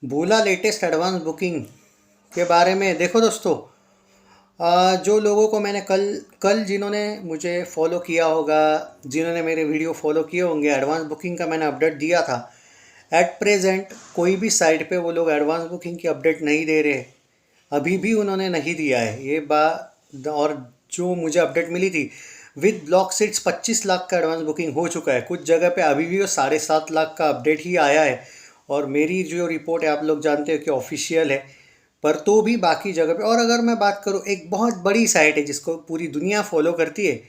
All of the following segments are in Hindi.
भूला लेटेस्ट एडवांस बुकिंग के बारे में। देखो दोस्तों, जो लोगों को मैंने कल कल जिन्होंने मुझे फॉलो किया होगा, जिन्होंने मेरे वीडियो फॉलो किए होंगे, एडवांस बुकिंग का मैंने अपडेट दिया था। एट प्रेजेंट कोई भी साइट पे वो लोग एडवांस बुकिंग की अपडेट नहीं दे रहे। अभी भी उन्होंने नहीं दिया है ये बात। और जो मुझे अपडेट मिली थी, विद ब्लॉक सीट्स 25 लाख का एडवांस बुकिंग हो चुका है। कुछ जगह पे अभी भी वो 7.5 लाख का अपडेट ही आया है। और मेरी जो रिपोर्ट है, आप लोग जानते हो कि ऑफिशियल है, पर तो भी बाकी जगह पे। और अगर मैं बात करूँ, एक बहुत बड़ी साइट है जिसको पूरी दुनिया फॉलो करती है,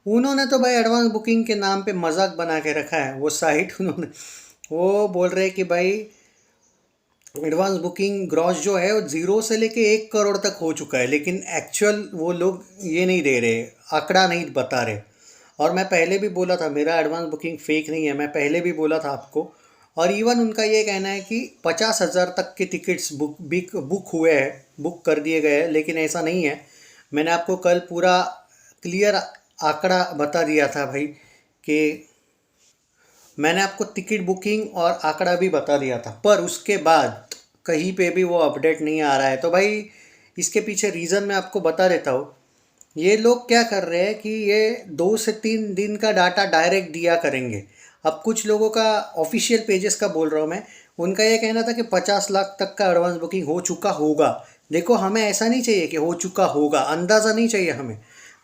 उन्होंने तो भाई एडवांस बुकिंग के नाम पे मजाक बना के रखा है। वो साइट उन्होंने वो बोल रहे हैं कि भाई एडवांस बुकिंग ग्रॉस जो है वो 0 से लेके 1 करोड़ तक हो चुका है, लेकिन एक्चुअल वो लोग ये नहीं दे रहे, आंकड़ा नहीं बता रहे। और मैं पहले भी बोला था मेरा एडवांस बुकिंग फेक नहीं है, मैं पहले भी बोला था आपको। और इवन उनका ये कहना है कि 50,000 तक के टिकट्स बुक हुए हैं, बुक कर दिए गए हैं, लेकिन ऐसा नहीं है। मैंने आपको कल पूरा क्लियर आंकड़ा बता दिया था भाई, कि मैंने आपको टिकट बुकिंग और आंकड़ा भी बता दिया था, पर उसके बाद कहीं पे भी वो अपडेट नहीं आ रहा है। तो भाई इसके पीछे रीज़न मैं आपको बता देता हूँ। ये लोग क्या कर रहे हैं कि ये 2 से 3 दिन का डाटा डायरेक्ट दिया करेंगे। अब कुछ लोगों का, ऑफिशियल पेजेस का बोल रहा हूँ मैं, उनका ये कहना था कि 50 लाख तक का एडवांस बुकिंग हो चुका होगा। देखो, हमें ऐसा नहीं चाहिए कि हो चुका होगा, अंदाज़ा नहीं चाहिए हमें।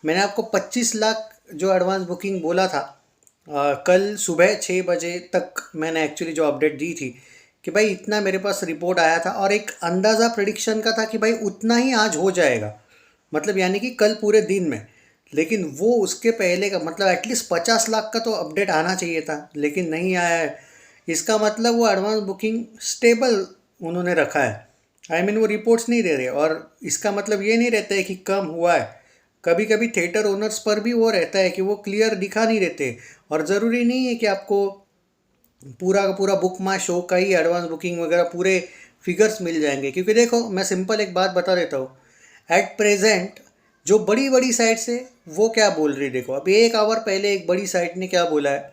मैंने आपको 25 लाख जो एडवांस बुकिंग बोला था, कल सुबह 6 बजे तक मैंने एक्चुअली जो अपडेट दी थी कि भाई इतना मेरे पास रिपोर्ट आया था, और एक अंदाज़ा प्रिडिक्शन का था कि भाई उतना ही आज हो जाएगा, मतलब यानी कि कल पूरे दिन में। लेकिन वो उसके पहले का मतलब एटलीस्ट 50 लाख का तो अपडेट आना चाहिए था, लेकिन नहीं आया है। इसका मतलब वो एडवांस बुकिंग स्टेबल उन्होंने रखा है। वो रिपोर्ट्स नहीं दे रहे। और इसका मतलब ये नहीं रहता है कि कम हुआ है। कभी कभी थिएटर ओनर्स पर भी वो रहता है कि वो क्लियर दिखा नहीं देते। और ज़रूरी नहीं है कि आपको पूरा का पूरा बुक माई शो का ही एडवांस बुकिंग वगैरह पूरे फिगर्स मिल जाएंगे। क्योंकि देखो, मैं सिंपल एक बात बता देता हूँ। एट प्रेजेंट जो बड़ी बड़ी साइट्स है वो क्या बोल रही है, देखो अभी 1 आवर पहले एक बड़ी साइट ने क्या बोला है।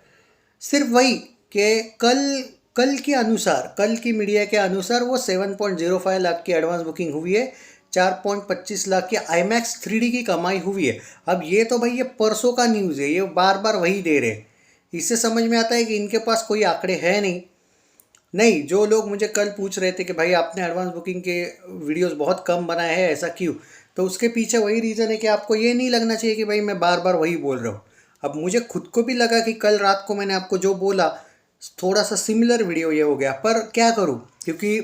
सिर्फ वही कि कल कल के अनुसार, कल की मीडिया के अनुसार वो 7.05 लाख की एडवांस बुकिंग हुई है, 4.25 लाख की IMAX 3D की कमाई हुई है। अब ये तो भाई ये परसों का न्यूज़ है, ये बार बार वही दे रहे हैं। इससे समझ में आता है कि इनके पास कोई आंकड़े हैं नहीं। नहीं, जो लोग मुझे कल पूछ रहे थे कि भाई आपने एडवांस बुकिंग के वीडियोस बहुत कम बनाए हैं, ऐसा क्यों, तो उसके पीछे वही रीज़न है कि आपको ये नहीं लगना चाहिए कि भाई मैं बार बार वही बोल रहा हूँ। अब मुझे खुद को भी लगा कि कल रात को मैंने आपको जो बोला, थोड़ा सा सिमिलर वीडियो ये हो गया, पर क्या करूँ, क्योंकि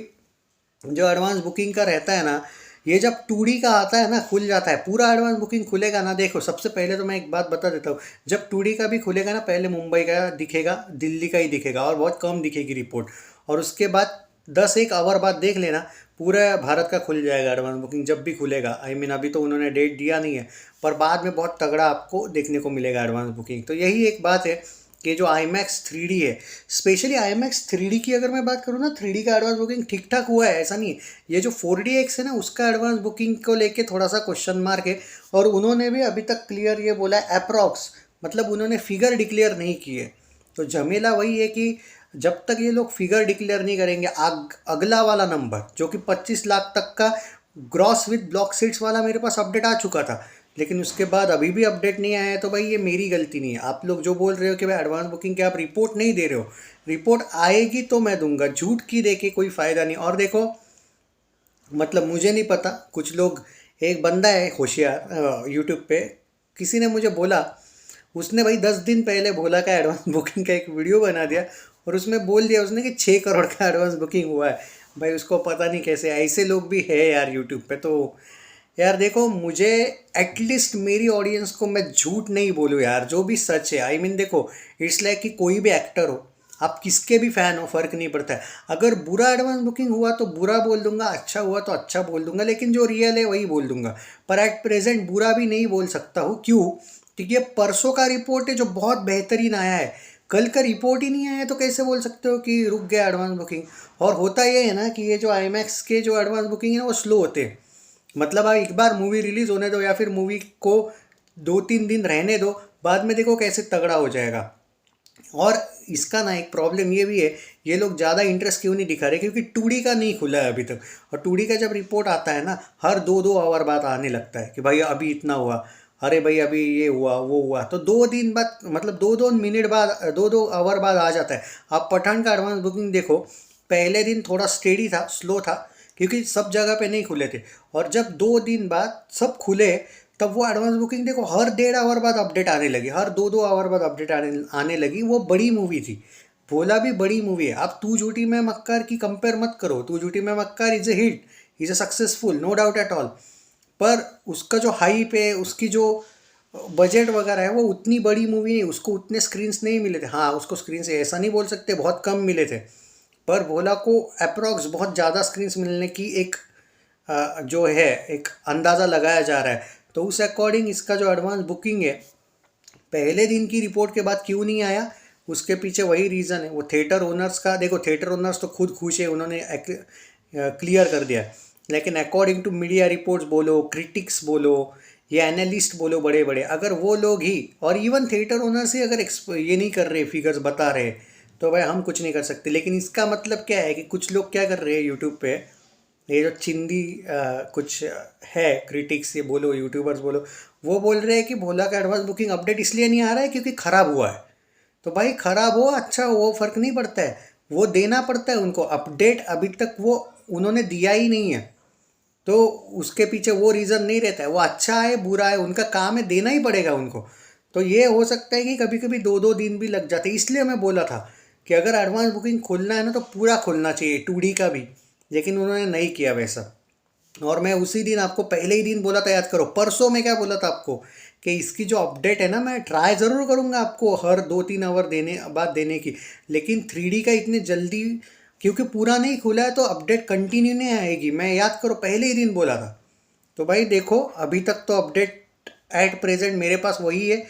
जो एडवांस बुकिंग का रहता है ना, ये जब 2D का आता है ना, खुल जाता है पूरा एडवांस बुकिंग खुलेगा ना। देखो, सबसे पहले तो मैं एक बात बता देता हूँ। जब 2D का भी खुलेगा ना, पहले मुंबई का दिखेगा, दिल्ली का ही दिखेगा, और बहुत कम दिखेगी रिपोर्ट। और उसके बाद 10 एक आवर बाद देख लेना, पूरा भारत का खुल जाएगा एडवांस बुकिंग जब भी खुलेगा। अभी तो उन्होंने डेट दिया नहीं है, पर बाद में बहुत तगड़ा आपको देखने को मिलेगा एडवांस बुकिंग। तो यही एक बात है कि जो IMAX 3D है, स्पेशली IMAX 3D की अगर मैं बात करूँ ना, 3D का एडवांस बुकिंग ठीक ठाक हुआ है, ऐसा नहीं है। ये जो 4DX है ना, उसका एडवांस बुकिंग को लेके थोड़ा सा क्वेश्चन मार्क है। और उन्होंने भी अभी तक क्लियर ये बोला है अप्रॉक्स, मतलब उन्होंने फिगर डिक्लेयर नहीं की है। तो झमेला वही है कि जब तक ये लोग फिगर डिक्लेयर नहीं करेंगे, अगला वाला नंबर जो कि 25 लाख तक का ग्रॉस विद ब्लॉक सीट्स वाला मेरे पास अपडेट आ चुका था, लेकिन उसके बाद अभी भी अपडेट नहीं आया है। तो भाई ये मेरी गलती नहीं है। आप लोग जो बोल रहे हो कि भाई एडवांस बुकिंग के आप रिपोर्ट नहीं दे रहे हो, रिपोर्ट आएगी तो मैं दूंगा। झूठ की दे के कोई फ़ायदा नहीं। और देखो, मतलब मुझे नहीं पता, कुछ लोग, एक बंदा है होशियार यूट्यूब पे, किसी ने मुझे बोला, उसने भाई 10 दिन पहले भोला का एडवांस बुकिंग का एक वीडियो बना दिया, और उसमें बोल दिया उसने कि 6 करोड़ का एडवांस बुकिंग हुआ है। भाई उसको पता नहीं कैसे, ऐसे लोग भी है यार यूट्यूब पे। तो यार देखो, मुझे एटलीस्ट मेरी ऑडियंस को मैं झूठ नहीं बोलूँ यार, जो भी सच है। देखो, इट्स लाइक कि कोई भी एक्टर हो, आप किसके भी फ़ैन हो, फ़र्क नहीं पड़ता है। अगर बुरा एडवांस बुकिंग हुआ तो बुरा बोल दूंगा, अच्छा हुआ तो अच्छा बोल दूंगा, लेकिन जो रियल है वही बोल दूंगा। पर एट प्रेजेंट बुरा भी नहीं बोल सकता हूँ। क्यों? क्योंकि ये परसों का रिपोर्ट है जो बहुत बेहतरीन आया है। कल का रिपोर्ट ही नहीं आया तो कैसे बोल सकते हो कि रुक गया एडवांस बुकिंग। और होता ये है ना कि ये जो IMAX के जो एडवांस बुकिंग है ना, वो स्लो होते हैं। मतलब आप एक बार मूवी रिलीज़ होने दो, या फिर मूवी को 2 3 दिन रहने दो, बाद में देखो कैसे तगड़ा हो जाएगा। और इसका ना एक प्रॉब्लम ये भी है, ये लोग ज़्यादा इंटरेस्ट क्यों नहीं दिखा रहे, क्योंकि 2D का नहीं खुला है अभी तक। और 2D का जब रिपोर्ट आता है ना, हर 2-2 आवर बाद आने लगता है कि भाई अभी इतना हुआ, अरे भाई अभी ये हुआ वो हुआ, तो 2 दिन बाद, मतलब 2-2 मिनट बाद, 2-2 आवर बाद आ जाता है। आप पठान का एडवांस बुकिंग देखो, पहले दिन थोड़ा स्टेडी था, स्लो था, क्योंकि सब जगह पे नहीं खुले थे। और जब 2 दिन बाद सब खुले, तब वो एडवांस बुकिंग देखो हर 1.5 आवर बाद अपडेट आने लगी, हर 2-2 आवर बाद अपडेट आने लगी। वो बड़ी मूवी थी, भोला भी बड़ी मूवी है। आप तू झूठी मैं मक्कार की कंपेयर मत करो, तू Jhoothi Main Makkaar is a hit, is a successful, no doubt at all. पर उसका जो हाइप है, उसकी जो बजट वगैरह है, वो उतनी बड़ी मूवी नहीं, उसको उतने स्क्रीन्स नहीं मिले थे। हाँ, उसको स्क्रीन से ऐसा नहीं बोल सकते, बहुत कम मिले थे। पर भोला को अप्रॉक्स बहुत ज़्यादा स्क्रीन्स मिलने की एक जो है एक अंदाज़ा लगाया जा रहा है। तो उस अकॉर्डिंग इसका जो एडवांस बुकिंग है, पहले दिन की रिपोर्ट के बाद क्यों नहीं आया, उसके पीछे वही रीज़न है। वो थिएटर ओनर्स का देखो, थिएटर ओनर्स तो खुद खुश है, उन्होंने क्लियर कर दिया है। लेकिन अकॉर्डिंग टू मीडिया रिपोर्ट्स बोलो, क्रिटिक्स बोलो या एनालिस्ट बोलो, बड़े बड़े, अगर वो लोग ही, और इवन थिएटर ओनर्स ही अगर ये नहीं कर रहे, फिगर्स बता रहे, तो भाई हम कुछ नहीं कर सकते। लेकिन इसका मतलब क्या है कि कुछ लोग क्या कर रहे हैं यूट्यूब पे, ये जो चिंदी कुछ है क्रिटिक्स ये बोलो, यूट्यूबर्स बोलो, वो बोल रहे हैं कि भोला का एडवांस बुकिंग अपडेट इसलिए नहीं आ रहा है क्योंकि ख़राब हुआ है। तो भाई ख़राब हो अच्छा हो, वो फ़र्क नहीं पड़ता है, वो देना पड़ता है उनको अपडेट। अभी तक वो उन्होंने दिया ही नहीं है, तो उसके पीछे वो रीज़न नहीं रहता है। वो अच्छा है बुरा है, उनका काम है, देना ही पड़ेगा उनको। तो ये हो सकता है कि कभी कभी 2-2 दिन भी लग जाते। इसलिए मैं बोला था कि अगर एडवांस बुकिंग खोलना है ना, तो पूरा खोलना चाहिए 2D का भी, लेकिन उन्होंने नहीं किया वैसा। और मैं उसी दिन आपको पहले ही दिन बोला था, याद करो, परसों मैं क्या बोला था आपको, कि इसकी जो अपडेट है ना, मैं ट्राई ज़रूर करूँगा आपको हर 2-3 आवर देने बाद देने की। लेकिन 3D का इतने जल्दी, क्योंकि पूरा नहीं खुला है, तो अपडेट कंटिन्यू नहीं आएगी। मैं याद करो पहले ही दिन बोला था। तो भाई देखो, अभी तक तो अपडेट एट प्रेजेंट मेरे पास वही है,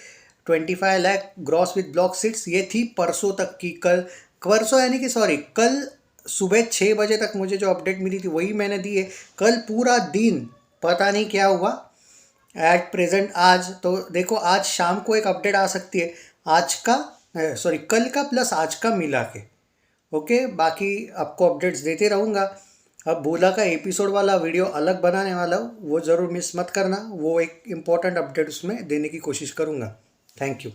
25 lakh gross with block seats. ये थी परसों तक की, कल, परसों यानी कि सॉरी, कल सुबह 6 बजे तक मुझे जो अपडेट मिली थी वही मैंने दी है। कल पूरा दिन पता नहीं क्या हुआ, एट प्रेजेंट आज तो देखो, आज शाम को एक अपडेट आ सकती है, आज का, सॉरी कल का प्लस आज का मिला के। ओके, बाकी आपको अपडेट्स देते रहूँगा। अब भोला का एपिसोड वाला वीडियो अलग बनाने वाला हूँ, वो ज़रूर मिस मत करना, वो एक इम्पॉर्टेंट अपडेट उसमें देने की कोशिश करूँगा। Thank you.